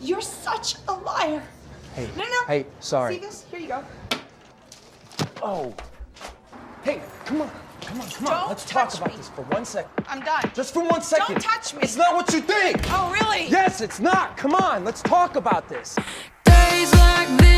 You're such a liar. Hey, No. hey, sorry. See this? Here you go. Oh. Hey, come on. Don't Let's talk touch about me. this for 1 second. I'm done. Just for 1 second. Don't touch me. It's not what you think. Oh, really? Yes, it's not. Come on, let's talk about this. Days like this.